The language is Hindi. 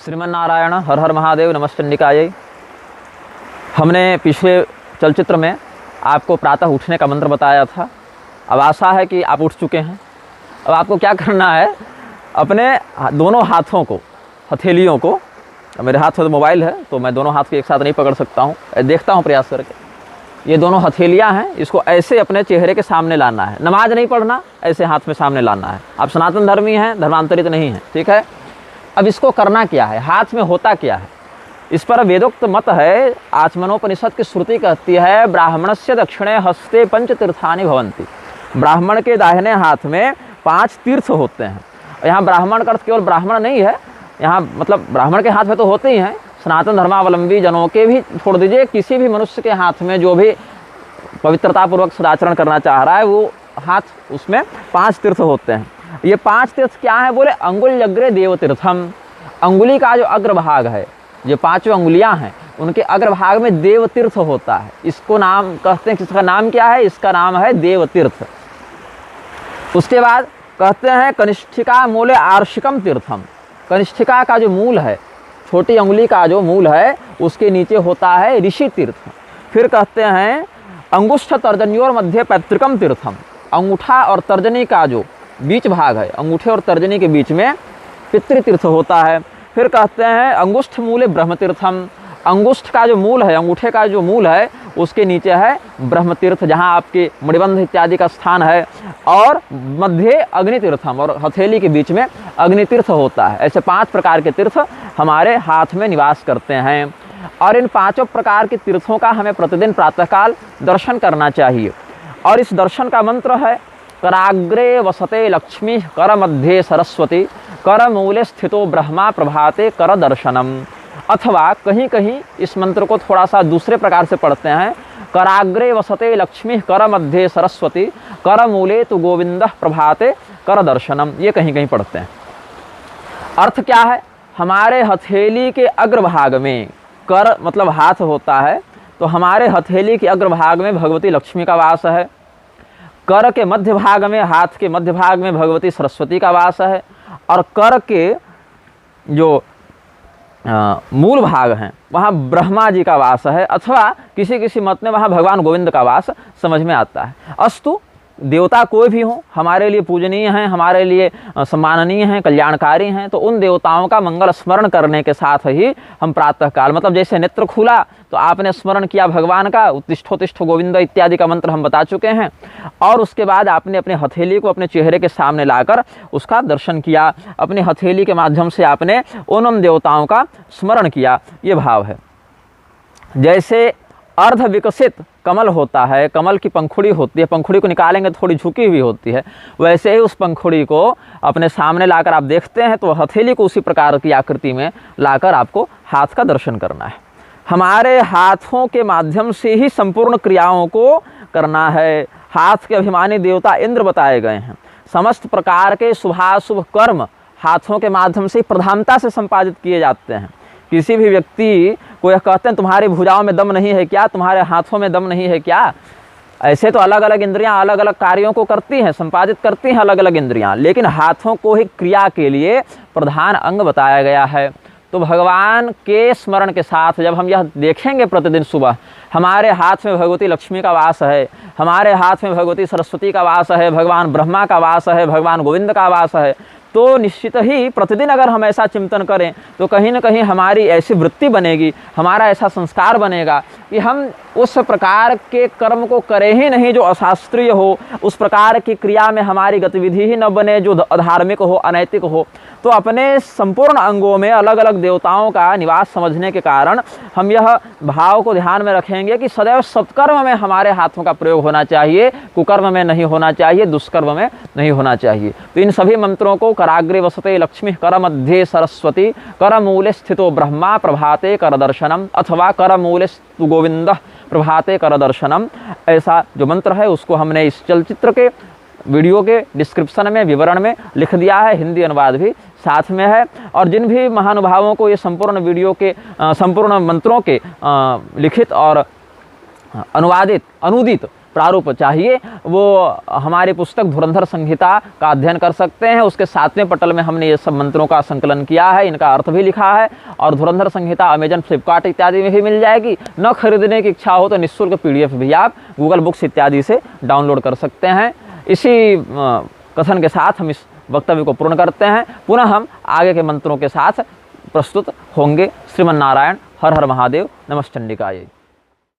श्रीमन्नारायण हर हर महादेव नमश्चंडिकायै। हमने पिछले चलचित्र में आपको प्रातः उठने का मंत्र बताया था। अब आशा है कि आप उठ चुके हैं। अब आपको क्या करना है, अपने दोनों हाथों को, हथेलियों को, मेरे हाथ में तो मोबाइल है तो मैं दोनों हाथ को एक साथ नहीं पकड़ सकता हूँ, देखता हूँ प्रयास करके। ये दोनों हथेलियाँ हैं, इसको ऐसे अपने चेहरे के सामने लाना है। नमाज नहीं पढ़ना, ऐसे हाथ में सामने लाना है। आप सनातन धर्मी हैं, धर्मांतरित नहीं हैं, ठीक है। अब इसको करना क्या है, हाथ में होता क्या है, इस पर वेदोक्त मत है। आचमनोपनिषद की श्रुति कहती है, ब्राह्मणस्य दक्षिणे हस्ते पंच तीर्थानि भवन्ति। ब्राह्मण के दाहिने हाथ में 5 तीर्थ होते हैं। यहाँ ब्राह्मण का अर्थ केवल ब्राह्मण नहीं है, यहाँ मतलब ब्राह्मण के हाथ में तो होते ही हैं, सनातन धर्मावलंबी जनों के भी छोड़ दीजिए, किसी भी मनुष्य के हाथ में जो भी पवित्रतापूर्वक सदाचरण करना चाह रहा है वो हाथ, उसमें 5 तीर्थ होते हैं। ये 5 तीर्थ क्या है, बोले अंगुल्यग्रे देवतीर्थम। अंगुली का जो अग्रभाग है, जो 5 अंगुलियां हैं, उनके अग्रभाग में देवतीर्थ होता है। इसको नाम कहते हैं, इसका नाम क्या है, इसका नाम है देवतीर्थ। उसके बाद कहते हैं कनिष्ठिका मूले आर्षिकम तीर्थम। कनिष्ठिका का जो मूल है, छोटी अंगुली का जो मूल है, उसके नीचे होता है ऋषि तीर्थ। फिर कहते हैं अंगुष्ठ तर्जनियोर मध्य पैतृकम तीर्थम। अंगूठा और तर्जनी का जो बीच भाग है, अंगूठे और तर्जनी के बीच में पितृतीर्थ होता है। फिर कहते हैं अंगुष्ठ मूले ब्रह्मतीर्थम। अंगुष्ठ का जो मूल है, अंगूठे का जो मूल है, उसके नीचे है ब्रह्मतीर्थ, जहाँ आपके मणिबंध इत्यादि का स्थान है। और मध्य अग्नितीर्थम, और हथेली के बीच में अग्नितीर्थ होता है। ऐसे 5 प्रकार के तीर्थ हमारे हाथ में निवास करते हैं। और इन 5 प्रकार के तीर्थों का हमें प्रतिदिन प्रातःकाल दर्शन करना चाहिए। और इस दर्शन का मंत्र है, कराग्रे वसते लक्ष्मी, कर मध्ये सरस्वती, कर मूले स्थितो ब्रह्मा, प्रभाते कर दर्शनम। अथवा कहीं कहीं इस मंत्र को थोड़ा सा दूसरे प्रकार से पढ़ते हैं, कराग्रे वसते लक्ष्मी, कर मध्ये सरस्वती, कर मूले तु गोविंद, प्रभाते कर दर्शनम। ये कहीं कहीं पढ़ते हैं। अर्थ क्या है, हमारे हथेली के अग्रभाग में, कर मतलब हाथ होता है, तो हमारे हथेली के अग्रभाग में भगवती लक्ष्मी का वास है। कर के मध्य भाग में, हाथ के मध्य भाग में भगवती सरस्वती का वास है। और कर के जो मूल भाग हैं, वहाँ ब्रह्मा जी का वास है, अथवा किसी किसी मत में वहाँ भगवान गोविंद का वास समझ में आता है। अस्तु, देवता कोई भी हो, हमारे लिए पूजनीय हैं, हमारे लिए सम्माननीय हैं, कल्याणकारी हैं, तो उन देवताओं का मंगल स्मरण करने के साथ ही हम प्रातःकाल, मतलब जैसे नेत्र खुला तो आपने स्मरण किया भगवान का, उत्तिष्ठोत्तिष्ठ गोविंद इत्यादि का मंत्र हम बता चुके हैं। और उसके बाद आपने अपने हथेली को अपने चेहरे के सामने लाकर उसका दर्शन किया, अपनी हथेली के माध्यम से आपने उन देवताओं का स्मरण किया। ये भाव है। जैसे अर्ध विकसित कमल होता है, कमल की पंखुड़ी होती है, पंखुड़ी को निकालेंगे थोड़ी झुकी हुई होती है, वैसे ही उस पंखुड़ी को अपने सामने लाकर आप देखते हैं तो हथेली को उसी प्रकार की आकृति में लाकर आपको हाथ का दर्शन करना है। हमारे हाथों के माध्यम से ही संपूर्ण क्रियाओं को करना है। हाथ के अभिमानी देवता इंद्र बताए गए हैं। समस्त प्रकार के शुभाशुभ कर्म हाथों के माध्यम से प्रधानता से संपादित किए जाते हैं। किसी भी व्यक्ति को यह कहते हैं तुम्हारी भुजाओं में दम नहीं है क्या, तुम्हारे हाथों में दम नहीं है क्या। ऐसे तो अलग अलग इंद्रियां अलग अलग कार्यों को करती हैं, संपादित करती हैं अलग अलग इंद्रियां, लेकिन हाथों को ही क्रिया के लिए प्रधान अंग बताया गया है। तो भगवान के स्मरण के साथ जब हम यह देखेंगे प्रतिदिन सुबह, हमारे हाथ में भगवती लक्ष्मी का वास है, हमारे हाथ में भगवती सरस्वती का वास है, भगवान ब्रह्मा का वास है, भगवान गोविंद का वास है, तो निश्चित ही प्रतिदिन अगर हम ऐसा चिंतन करें तो कहीं ना कहीं हमारी ऐसी वृत्ति बनेगी, हमारा ऐसा संस्कार बनेगा कि हम उस प्रकार के कर्म को करें ही नहीं जो अशास्त्रीय हो, उस प्रकार की क्रिया में हमारी गतिविधि ही न बने जो अधार्मिक हो, अनैतिक हो। तो अपने संपूर्ण अंगों में अलग अलग देवताओं का निवास समझने के कारण हम यह भाव को ध्यान में रखेंगे कि सदैव सत्कर्म में हमारे हाथों का प्रयोग होना चाहिए, कुकर्म में नहीं होना चाहिए, दुष्कर्म में नहीं होना चाहिए। तो इन सभी मंत्रों को, कराग्रे वसते लक्ष्मी, कर मध्ये सरस्वती, कर मूले स्थितो ब्रह्मा, प्रभाते कर दर्शनम, अथवा कर मूले स्तु गोविंद, प्रभाते कर दर्शनम, ऐसा जो मंत्र है उसको हमने इस चलचित्र के वीडियो के डिस्क्रिप्शन में, विवरण में लिख दिया है। हिंदी अनुवाद भी साथ में है। और जिन भी महानुभावों को ये संपूर्ण वीडियो के संपूर्ण मंत्रों के लिखित और अनुवादित, अनुदित प्रारूप चाहिए वो हमारी पुस्तक धुरंधर संहिता का अध्ययन कर सकते हैं। उसके 7वें पटल में हमने ये सब मंत्रों का संकलन किया है, इनका अर्थ भी लिखा है। और धुरंधर संहिता अमेजन, फ्लिपकार्ट इत्यादि में भी मिल जाएगी। न खरीदने की इच्छा हो तो निःशुल्क PDF भी आप गूगल बुक्स इत्यादि से डाउनलोड कर सकते हैं। इसी कथन के साथ हम इस वक्तव्य को पूर्ण करते हैं। पुनः हम आगे के मंत्रों के साथ प्रस्तुत होंगे। श्रीमन नारायण। हर हर महादेव। नमः चंडिकाय।